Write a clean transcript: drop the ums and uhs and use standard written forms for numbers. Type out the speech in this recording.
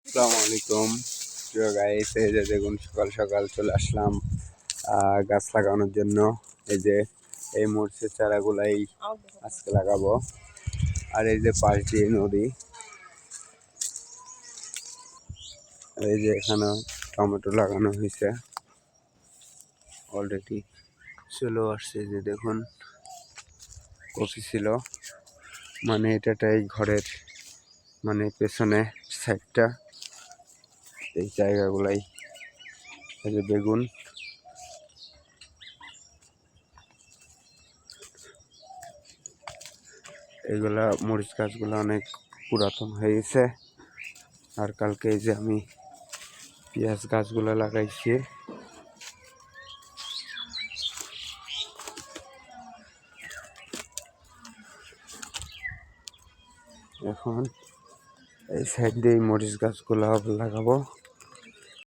আসসালামু আলাইকুম প্রিয় গাইস, এই যে দেখুন সকাল সকাল চলে আসলাম গাছ লাগানোর জন্য। এই যে এই মরিচের চারাগুলাই আজকে লাগাবো। আর এই যে পাশ দিয়ে নদী, এই যে এখানে টমেটো লাগানো হয়েছে অলরেডি, চলেও আসছে। যে দেখুন কফি ছিল, মানে এটাই ঘরের মানে পেছনে সাইডটা, এই জায়গাগুলাই। এই যে বেগুন, এগুলা মরিচ গাছগুলো অনেক পুরাতন হয়ে গেছে। আর কালকে এই যে আমি পেঁয়াজ গাছগুলো লাগাইছি। এখন এই সাইড দিয়ে মরিচ গাছগুলো লাগাবো।